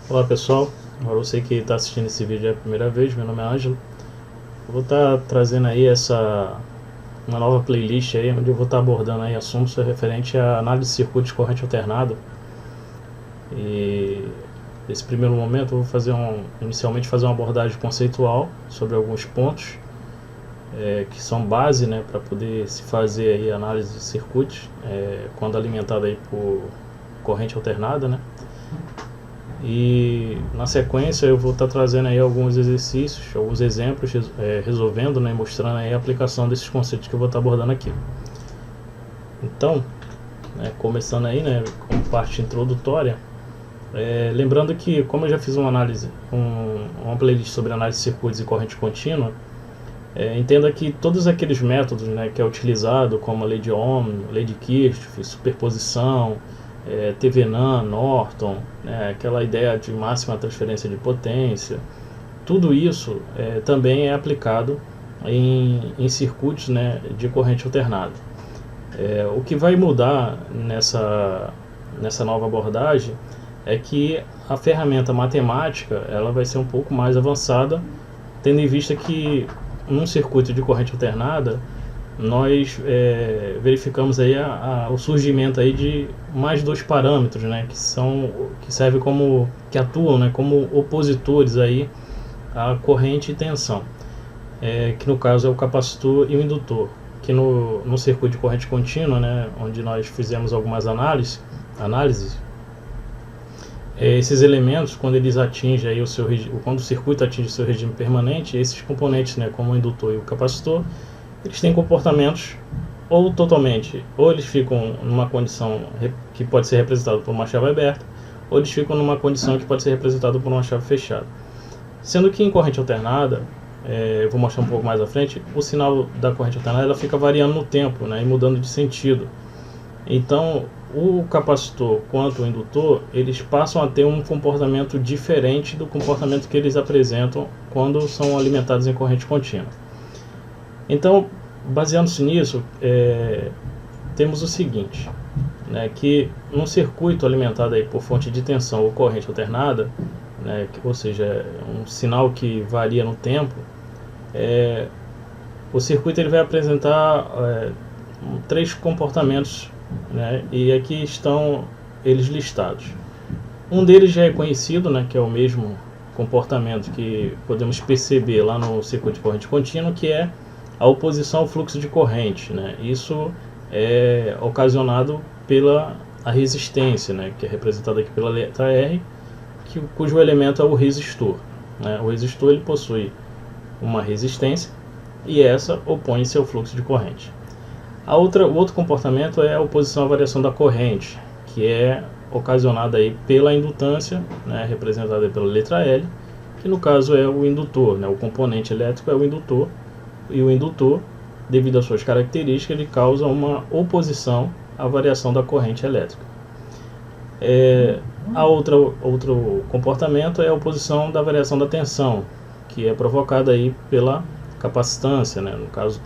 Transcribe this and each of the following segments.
Olá pessoal, agora você que está assistindo esse vídeo é a primeira vez, meu nome é Ângelo. Eu vou estar trazendo aí uma nova playlist aí, onde eu vou estar abordando aí assuntos referente à análise de circuito de corrente alternada. E nesse primeiro momento eu vou inicialmente fazer uma abordagem conceitual sobre alguns pontos que são base, né, para poder se fazer aí análise de circuitos quando alimentado aí por corrente alternada, né? E na sequência eu vou estar trazendo aí alguns exercícios, alguns exemplos, resolvendo, né, mostrando aí a aplicação desses conceitos que eu vou estar abordando aqui. Então, começando aí, né, como parte introdutória, lembrando que, como eu já fiz uma playlist sobre análise de circuitos e corrente contínua, entenda que todos aqueles métodos, né, que é utilizado, como a lei de Ohm, lei de Kirchhoff, superposição, Thevenin, Norton, né, aquela ideia de máxima transferência de potência, tudo isso também é aplicado em circuitos, né, de corrente alternada. O que vai mudar nessa nova abordagem é que a ferramenta matemática ela vai ser um pouco mais avançada, tendo em vista que num circuito de corrente alternada nós verificamos aí o surgimento aí de mais dois parâmetros, né, que atuam, né, como opositores aí à corrente e tensão, que no caso é o capacitor e o indutor, que no circuito de corrente contínua, né, onde nós fizemos algumas análises, esses elementos, quando eles atingem aí quando o circuito atinge o seu regime permanente, esses componentes, né, como o indutor e o capacitor, eles têm comportamentos ou eles ficam numa condição que pode ser representada por uma chave aberta, ou eles ficam numa condição que pode ser representada por uma chave fechada. Sendo que em corrente alternada, eu vou mostrar um pouco mais à frente, o sinal da corrente alternada ela fica variando no tempo, né, e mudando de sentido. Então, o capacitor quanto o indutor, eles passam a ter um comportamento diferente do comportamento que eles apresentam quando são alimentados em corrente contínua. Então, baseando-se nisso, temos o seguinte, né, que num circuito alimentado aí por fonte de tensão ou corrente alternada, né, ou seja, um sinal que varia no tempo, o circuito ele vai apresentar três comportamentos, né, e aqui estão eles listados. Um deles já é conhecido, né, que é o mesmo comportamento que podemos perceber lá no circuito de corrente contínua, que é a oposição ao fluxo de corrente, né? Isso é ocasionado pela resistência, né, que é representada aqui pela letra R, cujo elemento é o resistor, né? O resistor ele possui uma resistência e essa opõe-se ao fluxo de corrente. O outro comportamento é a oposição à variação da corrente, que é ocasionada aí pela indutância, né, representada pela letra L, que no caso é o indutor, né? O componente elétrico é o indutor, e o indutor, devido às suas características, ele causa uma oposição à variação da corrente elétrica. Outro comportamento é a oposição da variação da tensão, que é provocada aí pela capacitância, né, no caso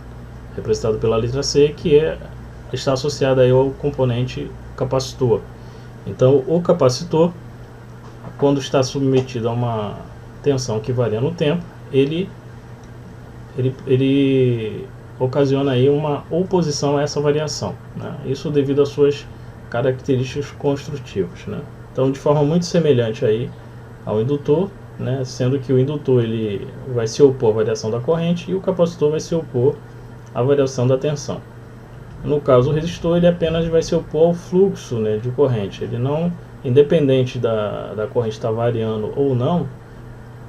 representado pela letra C, que está associada aí ao componente capacitor. Então, o capacitor, quando está submetido a uma tensão que varia no tempo, ele ocasiona aí uma oposição a essa variação, né? Isso devido às suas características construtivas, né? Então, de forma muito semelhante aí ao indutor, né, sendo que o indutor ele vai se opor à variação da corrente e o capacitor vai se opor à variação da tensão. No caso, o resistor ele apenas vai se opor ao fluxo, né, de corrente. Ele não, independente da corrente estar variando ou não,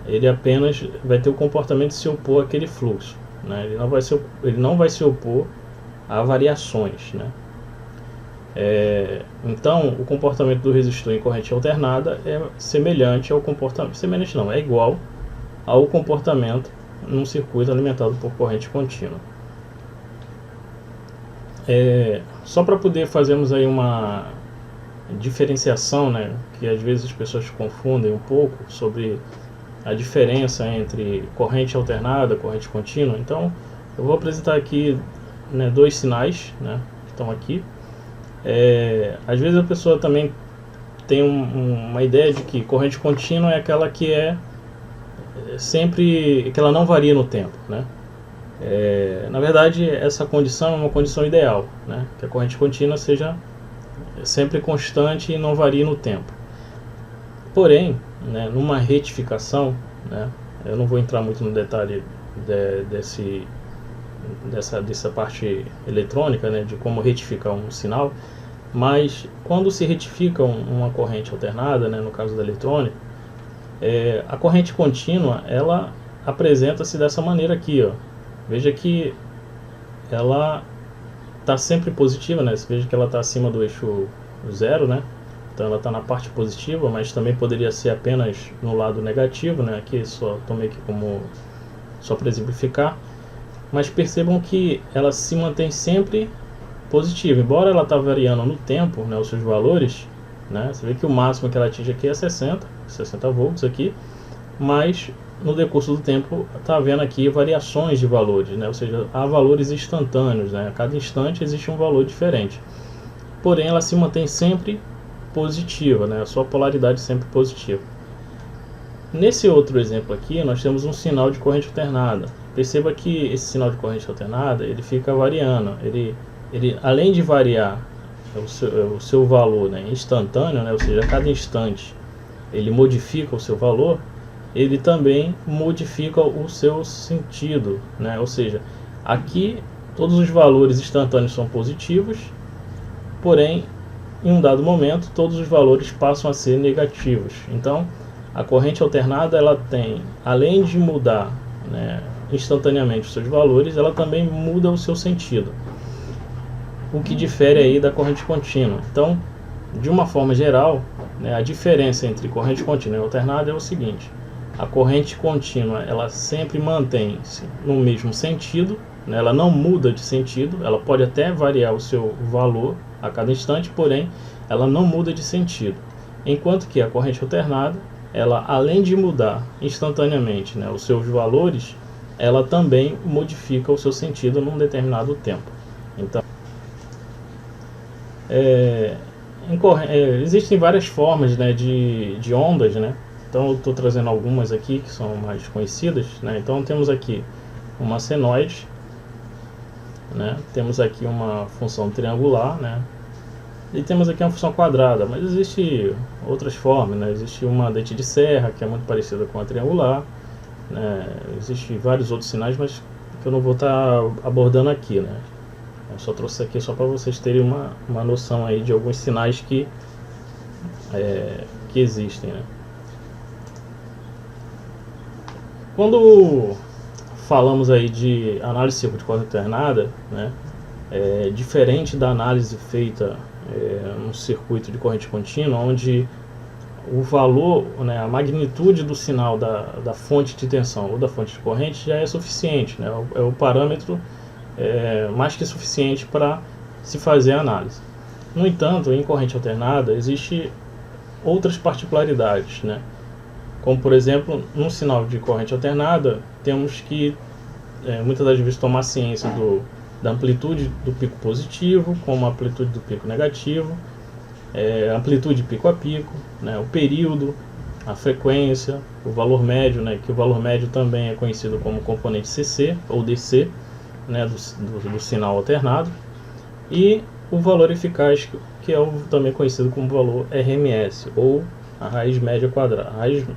ele apenas vai ter o comportamento de se opor àquele fluxo, né? Ele não vai se opor a variações, né? Então, o comportamento do resistor em corrente alternada é semelhante ao comportamento, semelhante não, é igual ao comportamento num circuito alimentado por corrente contínua. Só para poder fazermos aí uma diferenciação, né, que às vezes as pessoas confundem um pouco sobre a diferença entre corrente alternada e corrente contínua. Então, eu vou apresentar aqui, né, dois sinais, né, que estão aqui. Às vezes a pessoa também tem uma ideia de que corrente contínua é aquela que é sempre, que ela não varia no tempo, né? Na verdade, essa condição é uma condição ideal, né? Que a corrente contínua seja sempre constante e não varie no tempo. Porém, né, numa retificação, né, eu não vou entrar muito no detalhe dessa parte eletrônica, né, de como retificar um sinal, mas quando se retifica uma corrente alternada, né, no caso da eletrônica, a corrente contínua, ela apresenta-se dessa maneira aqui, ó. Veja que ela está sempre positiva, né? Você veja que ela está acima do eixo zero, né? Então ela está na parte positiva, mas também poderia ser apenas no lado negativo, né? Aqui só tomei aqui como só para exemplificar. Mas percebam que ela se mantém sempre positiva, embora ela está variando no tempo, né? Os seus valores, né? Você vê que o máximo que ela atinge aqui é 60 volts aqui, mas no decurso do tempo está havendo aqui variações de valores, né? Ou seja, há valores instantâneos, né? A cada instante existe um valor diferente, porém ela se mantém sempre positiva, né? A sua polaridade sempre positiva. Nesse outro exemplo aqui nós temos um sinal de corrente alternada. Perceba que esse sinal de corrente alternada ele fica variando, ele além de variar o seu valor, né, instantâneo, né? Ou seja, a cada instante ele modifica o seu valor, ele também modifica o seu sentido, né? Ou seja, aqui todos os valores instantâneos são positivos, porém em um dado momento todos os valores passam a ser negativos. Então a corrente alternada ela tem, além de mudar, né, instantaneamente os seus valores, ela também muda o seu sentido, o que difere aí da corrente contínua. Então, de uma forma geral, né, a diferença entre corrente contínua e alternada é o seguinte: a corrente contínua ela sempre mantém-se no mesmo sentido, né, ela não muda de sentido, ela pode até variar o seu valor a cada instante, porém ela não muda de sentido. Enquanto que a corrente alternada, ela além de mudar instantaneamente, né, os seus valores, ela também modifica o seu sentido num determinado tempo. Então, existem várias formas, né, de ondas, né? Então eu estou trazendo algumas aqui que são mais conhecidas, né? Então temos aqui uma senoide, né? Temos aqui uma função triangular, né? E temos aqui uma função quadrada, mas existe outras formas, né? Existe uma dente de serra que é muito parecida com a triangular, né? Existem vários outros sinais, mas que eu não vou estar abordando aqui, né? Eu só trouxe aqui só para vocês terem uma noção aí de alguns sinais que existem, né? Quando falamos aí de análise de circuito de corrente alternada, né, diferente da análise feita num circuito de corrente contínua, onde o valor, né, a magnitude do sinal da fonte de tensão ou da fonte de corrente já é suficiente, né, é o parâmetro mais que suficiente para se fazer a análise. No entanto, em corrente alternada existem outras particularidades, né? Como por exemplo, num sinal de corrente alternada, temos que muitas das vezes tomar ciência da amplitude do pico positivo, como a amplitude do pico negativo, amplitude pico a pico, né, o período, a frequência, o valor médio, né, que o valor médio também é conhecido como componente CC ou DC, né, do sinal alternado, e o valor eficaz, que é também conhecido como valor RMS, ou a raiz média quadrática,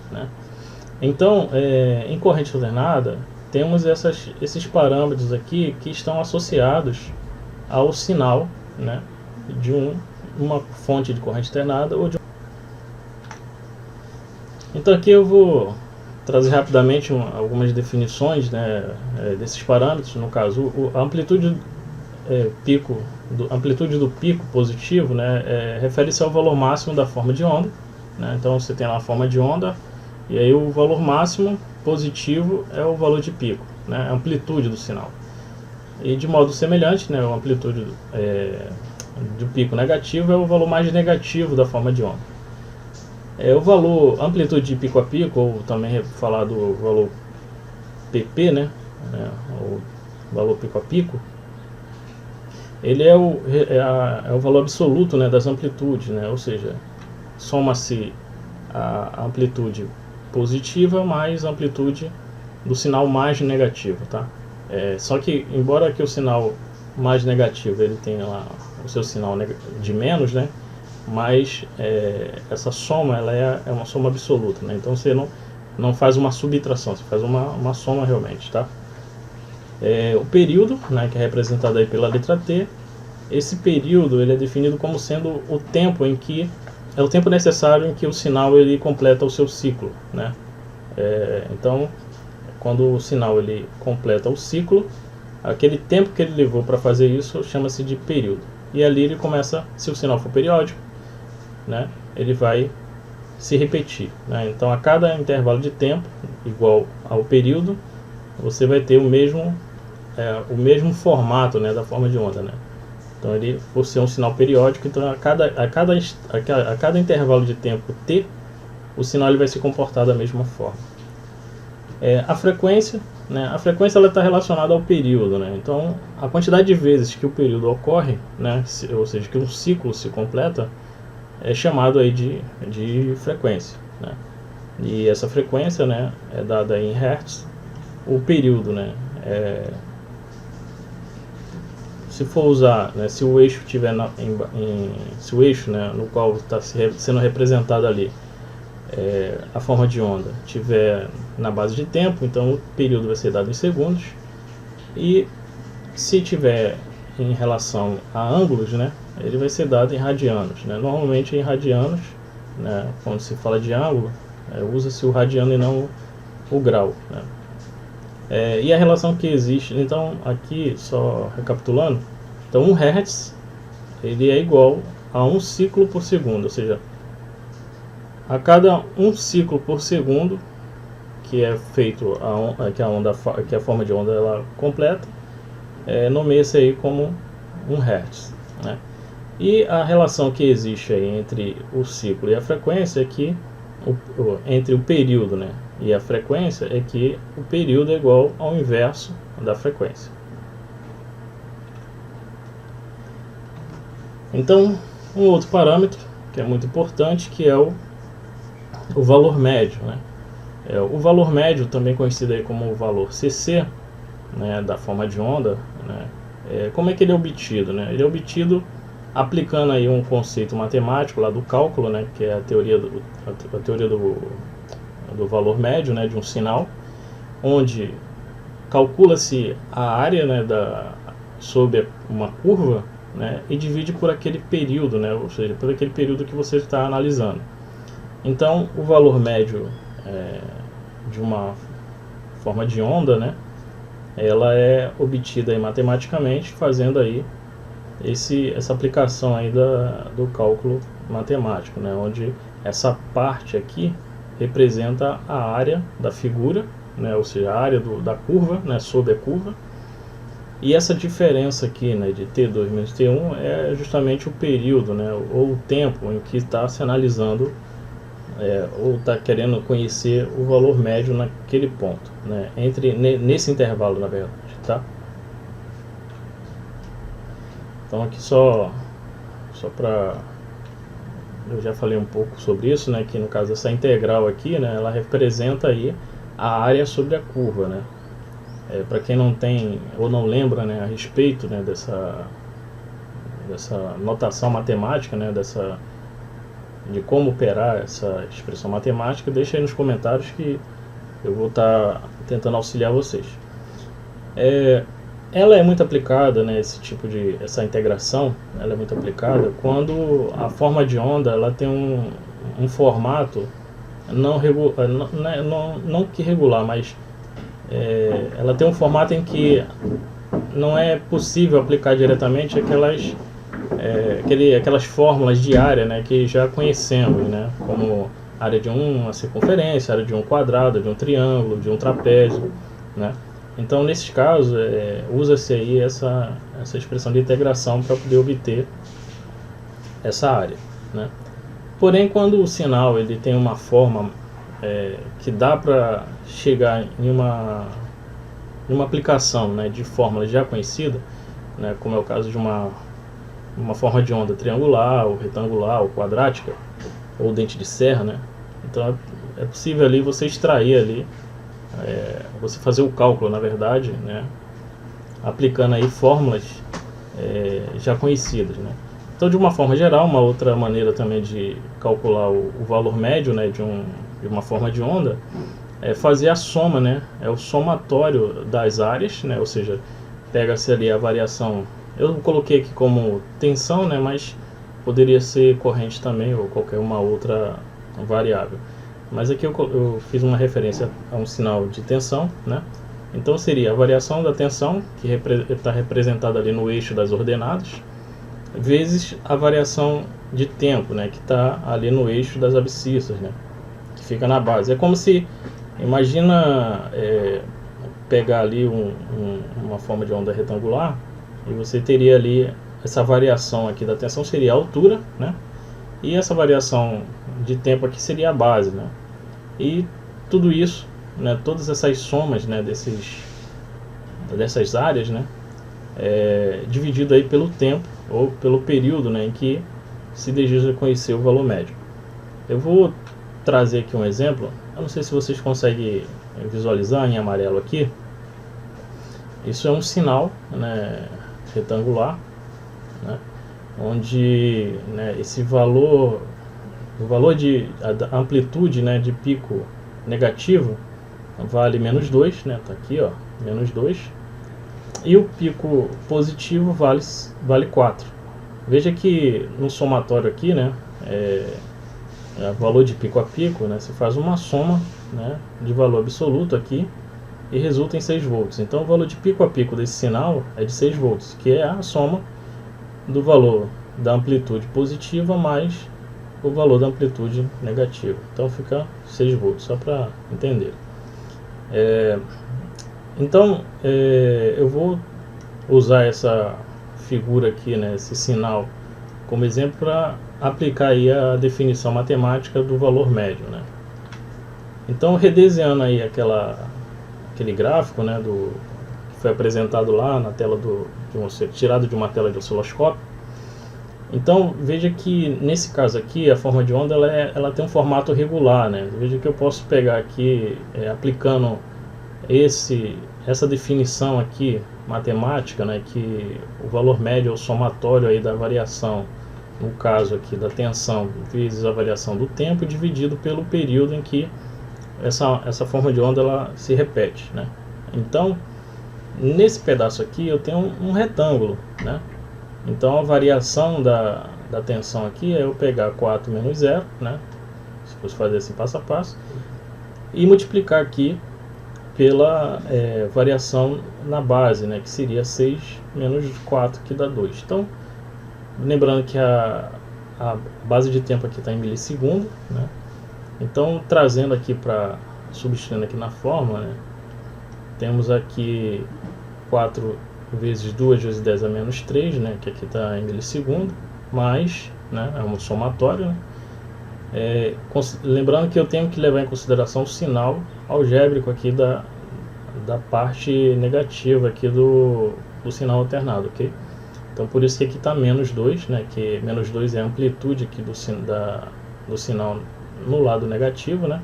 né? Então, em corrente alternada, temos esses parâmetros aqui que estão associados ao sinal, né, de uma fonte de corrente alternada ou de. Então aqui eu vou trazer rapidamente algumas definições, né, desses parâmetros. No caso, a amplitude amplitude do pico positivo, né, refere-se ao valor máximo da forma de onda, né? Então você tem lá a forma de onda, e aí o valor máximo positivo é o valor de pico, né, a amplitude do sinal. E de modo semelhante, né, a amplitude do pico negativo é o valor mais negativo da forma de onda. O valor amplitude de pico a pico, ou também falado valor PP, né, o valor pico a pico, ele é o valor absoluto, né, das amplitudes, né? Ou seja, soma-se a amplitude positiva mais a amplitude do sinal mais negativo, tá? Só que, embora que o sinal mais negativo ele tenha lá o seu sinal de menos, né? Mas essa soma ela é uma soma absoluta, né? Então você não faz uma subtração, você faz uma soma realmente, tá? O período, né, que é representado aí pela letra T, esse período ele é definido como sendo o tempo em que é o tempo necessário em que o sinal ele completa o seu ciclo, né? Então, quando o sinal ele completa o ciclo, aquele tempo que ele levou para fazer isso chama-se de período. E ali ele começa, se o sinal for periódico, né, ele vai se repetir, né? Então, a cada intervalo de tempo igual ao período, você vai ter o mesmo formato, né, da forma de onda, né? Então, ele, por ser um sinal periódico, então a cada intervalo de tempo t, o sinal ele vai se comportar da mesma forma. A frequência, né? A frequência ela está relacionada ao período, né? Então, a quantidade de vezes que o período ocorre, né, ou seja, que um ciclo se completa, é chamado aí de frequência, né? E essa frequência, né, é dada em Hertz. O período, né, se for usar, né, se o eixo tiver se o eixo, né, no qual está sendo representado ali a forma de onda tiver na base de tempo, então o período vai ser dado em segundos. E se tiver em relação a ângulos, né, ele vai ser dado em radianos, né? Normalmente em radianos, né, quando se fala de ângulo, usa-se o radiano e não o grau, né? E a relação que existe, então aqui só recapitulando, então 1 Hz ele é igual a 1 ciclo por segundo, ou seja, a cada 1 ciclo por segundo que é feito que a forma de onda ela completa, nomeia-se aí como 1 Hz, né? E a relação que existe aí entre o ciclo e a frequência é que entre o período, né, e a frequência é que o período é igual ao inverso da frequência. Então, um outro parâmetro que é muito importante, que é o valor médio, né? O valor médio, também conhecido aí como o valor CC, né, da forma de onda, né? Como é que ele é obtido, né? Ele é obtido aplicando aí um conceito matemático lá do cálculo, né, que é a teoria do valor médio, né, de um sinal, onde calcula-se a área, né, sob uma curva, né, e divide por aquele período, né, ou seja, por aquele período que você está analisando. Então, o valor médio de uma forma de onda, né, ela é obtida aí matematicamente, fazendo aí essa aplicação aí do cálculo matemático, né, onde essa parte aqui representa a área da figura, né, ou seja, a área da curva, né, sob a curva, e essa diferença aqui, né, de T2 menos T1 é justamente o período, né, ou o tempo em que está se analisando ou está querendo conhecer o valor médio naquele ponto, né, nesse intervalo, na verdade, tá? Então aqui só para... Eu já falei um pouco sobre isso, né, que no caso essa integral aqui, né, ela representa aí a área sobre a curva, né? Para quem não tem ou não lembra, né, a respeito, né, dessa notação matemática, né, de como operar essa expressão matemática, deixa aí nos comentários que eu vou estar tentando auxiliar vocês. Ela é muito aplicada, né, essa integração, ela é muito aplicada quando a forma de onda ela tem um formato não que regular, mas ela tem um formato em que não é possível aplicar diretamente aquelas fórmulas de área, né, que já conhecemos, né, como área de uma circunferência, área de um quadrado, de um triângulo, de um trapézio, né? Então, nesses casos, usa-se aí essa expressão de integração para poder obter essa área, né? Porém, quando o sinal ele tem uma forma que dá para chegar em uma aplicação, né, de fórmula já conhecida, né, como é o caso de uma forma de onda triangular, ou retangular, ou quadrática, ou dente de serra, né? Então é possível ali você extrair ali, você fazer o cálculo, na verdade, né, aplicando aí fórmulas já conhecidas, né? Então, de uma forma geral, uma outra maneira também de calcular o valor médio, né, de uma forma de onda é fazer a soma, né? É o somatório das áreas, né? Ou seja, pega-se ali a variação. Eu coloquei aqui como tensão, né? Mas poderia ser corrente também ou qualquer uma outra variável. Mas aqui eu fiz uma referência a um sinal de tensão, né? Então seria a variação da tensão, que está representada ali no eixo das ordenadas, vezes a variação de tempo, né, que está ali no eixo das abscissas, né, que fica na base. É como se, imagina pegar ali uma forma de onda retangular, e você teria ali essa variação aqui da tensão seria a altura, né, e essa variação de tempo aqui seria a base, né, e tudo isso, né, todas essas somas, né, dessas áreas, né, dividido aí pelo tempo ou pelo período, né, em que se deseja conhecer o valor médio. Eu vou trazer aqui um exemplo. Eu não sei se vocês conseguem visualizar em amarelo aqui. Isso é um sinal, né, retangular, né, onde, né, esse valor, o valor a amplitude, né, de pico negativo vale menos 2, né, tá aqui, ó, menos 2. E o pico positivo vale 4. Veja que no somatório aqui, né, valor de pico a pico, né, se faz uma soma, né, de valor absoluto aqui e resulta em 6 volts. Então o valor de pico a pico desse sinal é de 6 volts, que é a soma do valor da amplitude positiva mais o valor da amplitude negativa. Então fica 6 volts, só para entender. Então, eu vou usar essa figura aqui, né, esse sinal, como exemplo para aplicar aí a definição matemática do valor médio, né. Então, redesenhando aí aquele gráfico, né, que foi apresentado lá na tela tirado de uma tela de osciloscópio. Então, veja que nesse caso aqui, a forma de onda ela tem um formato regular, né. Veja que eu posso pegar aqui, aplicando essa definição aqui matemática, né, que o valor médio é o somatório aí da variação, no caso aqui da tensão vezes a variação do tempo dividido pelo período em que essa forma de onda ela se repete, né. Então nesse pedaço aqui eu tenho um retângulo, né. Então a variação da tensão aqui é eu pegar 4 menos 0, né, se fosse fazer assim passo a passo, e multiplicar aqui pela variação na base, né, que seria 6 menos 4, que dá 2. Então, lembrando que a base de tempo aqui está em milissegundo, né, então trazendo aqui substituindo aqui na fórmula, né, temos aqui 4 vezes 2 vezes 10 a menos 3, né, que aqui está em milissegundo, mais, né, é um somatório, né. Lembrando que eu tenho que levar em consideração o sinal algébrico aqui da parte negativa aqui do sinal alternado, ok? Então por isso que aqui está menos 2, né, que menos 2 é a amplitude aqui do sinal no lado negativo, né,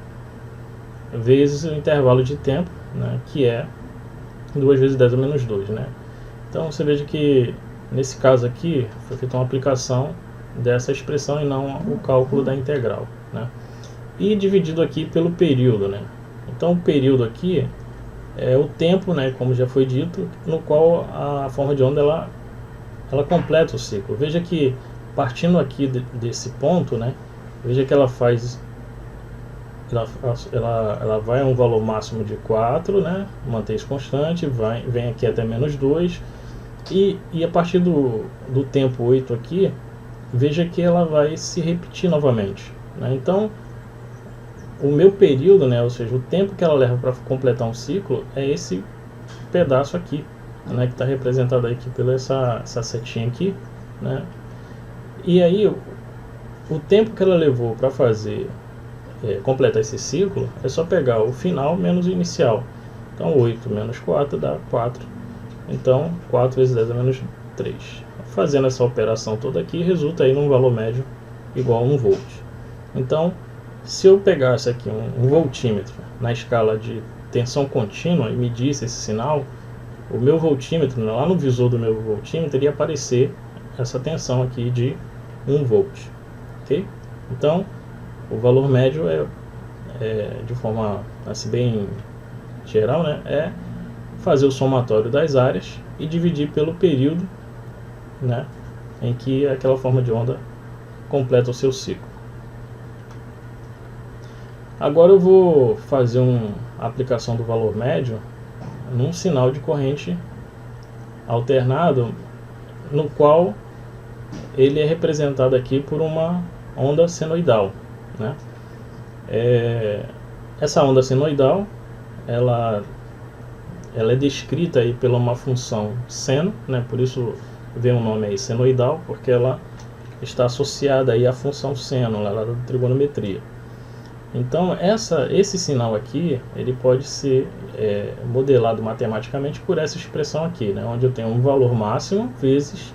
vezes o intervalo de tempo, né, que é 2 vezes 10 a menos 2, né. Então você veja que nesse caso aqui foi feita uma aplicação dessa expressão e não o cálculo da integral, né? E dividido aqui pelo período, né? Então o período aqui é o tempo, né, como já foi dito, no qual a forma de onda ela completa o ciclo. Veja que partindo aqui desse ponto, né, veja que ela vai a um valor máximo de 4, né, mantém isso constante, vem aqui até menos 2 e a partir do tempo 8 aqui, veja que ela vai se repetir novamente, né? Então o meu período, né, ou seja, o tempo que ela leva para completar um ciclo é esse pedaço aqui, né, que está representado aqui pela essa setinha aqui, né? E aí o tempo que ela levou para fazer completar esse ciclo é só pegar o final menos o inicial. Então 8 menos 4 dá 4. Então 4 vezes 10 a menos 3. Fazendo essa operação toda aqui, resulta aí num valor médio igual a 1 volt. Então, se eu pegasse aqui um voltímetro na escala de tensão contínua e medisse esse sinal, o meu voltímetro, lá no visor do meu voltímetro, iria aparecer essa tensão aqui de 1 volt. Ok? Então, o valor médio de forma assim bem geral, né, é fazer o somatório das áreas e dividir pelo período, né, em que aquela forma de onda completa o seu ciclo. Agora eu vou fazer uma aplicação do valor médio num sinal de corrente alternado, no qual ele é representado aqui por uma onda senoidal, né? Essa onda senoidal, ela é descrita aí pela uma função seno, né? Por isso vem o nome aí senoidal, porque ela está associada aí à função seno lá da trigonometria. Então esse sinal aqui, ele pode ser modelado matematicamente por essa expressão aqui, né? Onde eu tenho um valor máximo vezes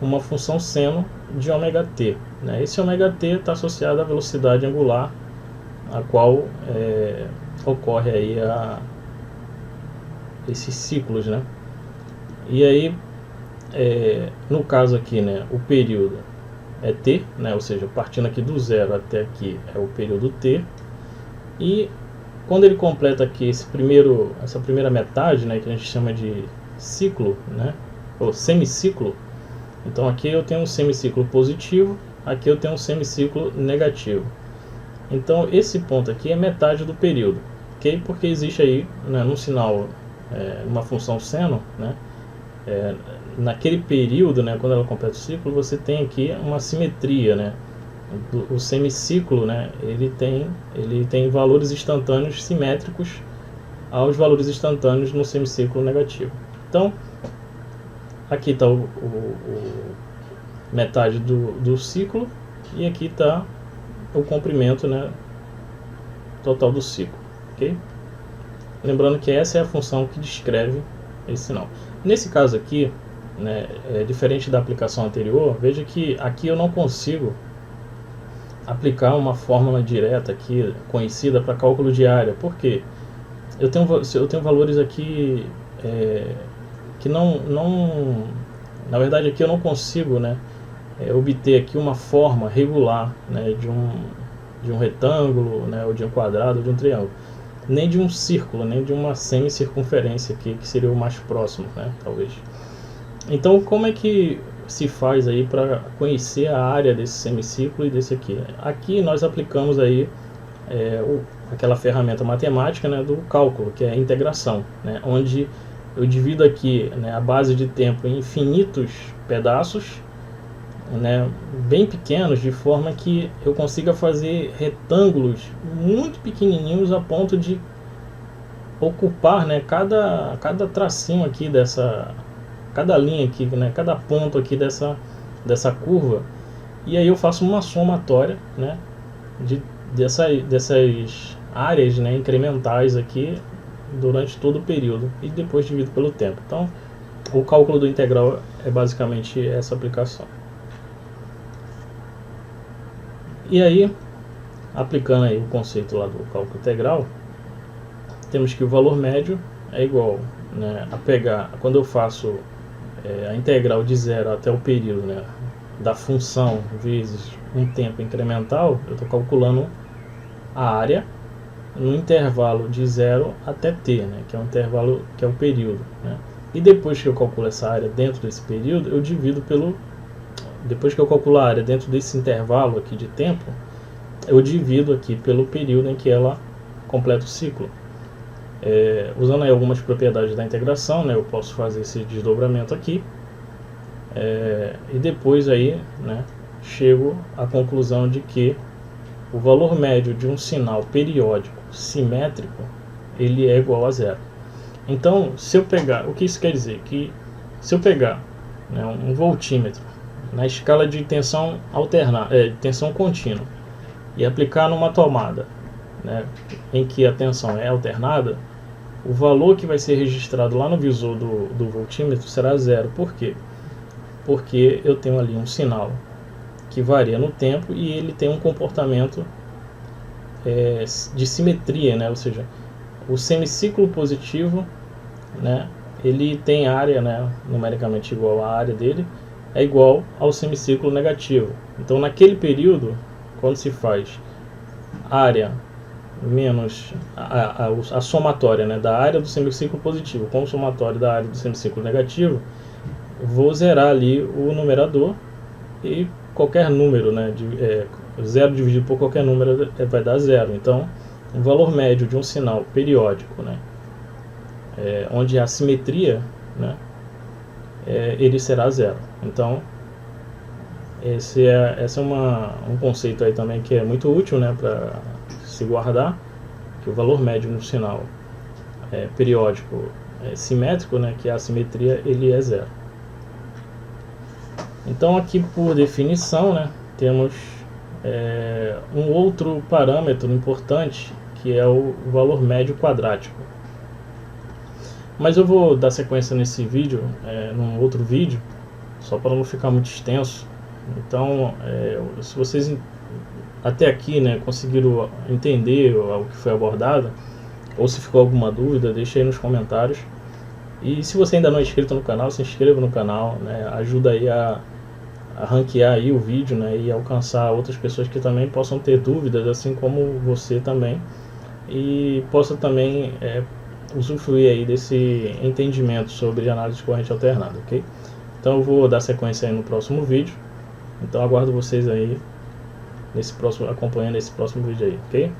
uma função seno de ômega-t, né? Esse ômega-t está associado à velocidade angular a qual ocorre aí esses ciclos, né? E aí, no caso aqui, né, o período é t, né? Ou seja, partindo aqui do zero até aqui é o período t, e quando ele completa aqui essa primeira metade, né, que a gente chama de ciclo, né, ou semiciclo, então aqui eu tenho um semiciclo positivo, aqui eu tenho um semiciclo negativo. Então esse ponto aqui é metade do período, ok? Porque existe aí, né, no sinal, uma função seno, né, naquele período, né, quando ela completa o ciclo, você tem aqui uma simetria, né? O semiciclo, né, ele tem valores instantâneos simétricos aos valores instantâneos no semiciclo negativo. Então aqui está metade do ciclo, e aqui está o comprimento, né, total do ciclo, ok? Lembrando que essa é a função que descreve esse sinal. Nesse caso aqui, né, diferente da aplicação anterior, veja que aqui eu não consigo aplicar uma fórmula direta aqui, conhecida para cálculo de área. Por quê? Eu tenho valores aqui que na verdade aqui eu não consigo, né, obter aqui uma forma regular, né, de um retângulo, né, ou de um quadrado, ou de um triângulo, nem de um círculo, nem de uma semicircunferência aqui, que seria o mais próximo, né, talvez. Então como é que se faz aí para conhecer a área desse semiciclo e desse aqui? Aqui nós aplicamos aí aquela ferramenta matemática, né, do cálculo, que é a integração, né, onde eu divido aqui, né, a base de tempo em infinitos pedaços, né, bem pequenos, de forma que eu consiga fazer retângulos muito pequenininhos a ponto de ocupar, né, cada tracinho aqui cada linha aqui, né, cada ponto aqui dessa curva, e aí eu faço uma somatória, né, dessas áreas, né, incrementais aqui durante todo o período, e depois divido pelo tempo. Então o cálculo do integral é basicamente essa aplicação. E aí, aplicando aí o conceito lá do cálculo integral, temos que o valor médio é igual, né, a pegar, quando eu faço a integral de zero até o período, né, da função vezes um tempo incremental, eu estou calculando a área no intervalo de 0 até t, né, que é o intervalo, que é o período, né. E depois que eu calculo essa área dentro desse período, eu divido depois que eu calculo a área dentro desse intervalo aqui de tempo, eu divido aqui pelo período em que ela completa o ciclo. Usando aí algumas propriedades da integração, né, eu posso fazer esse desdobramento aqui, e depois aí, né, chego à conclusão de que o valor médio de um sinal periódico simétrico, ele é igual a zero. Então, se eu pegar, o que isso quer dizer? Que se eu pegar, né, um voltímetro na escala de tensão tensão contínua, e aplicar numa tomada, né, em que a tensão é alternada, o valor que vai ser registrado lá no visor do voltímetro será zero. Por quê? porque eu tenho ali um sinal que varia no tempo e ele tem um comportamento de simetria, né? Ou seja, o semiciclo positivo, né, ele tem área, né, numericamente igual à área dele, é igual ao semiciclo negativo. Então naquele período, quando se faz área menos a somatória, né, da área do semiciclo positivo com o somatório da área do semiciclo negativo, vou zerar ali o numerador e qualquer número, né, zero dividido por qualquer número vai dar zero. Então o valor médio de um sinal periódico, né, onde há simetria, né, ele será zero. Então esse é um conceito aí também que é muito útil, né, para se guardar, que o valor médio no sinal periódico simétrico, né, que é a simetria, ele é zero. Então aqui, por definição, né, temos um outro parâmetro importante, que é o valor médio quadrático. Mas eu vou dar sequência nesse vídeo, num outro vídeo, só para não ficar muito extenso. Então, se vocês até aqui, né, conseguiram entender o que foi abordado, ou se ficou alguma dúvida, deixe aí nos comentários. E se você ainda não é inscrito no canal, se inscreva no canal, né, ajuda aí a ranquear aí o vídeo, né, e alcançar outras pessoas que também possam ter dúvidas, assim como você também, e possa também usufruir aí desse entendimento sobre análise de corrente alternada, ok? Então eu vou dar sequência aí no próximo vídeo, então aguardo vocês aí acompanhando esse próximo vídeo aí, ok?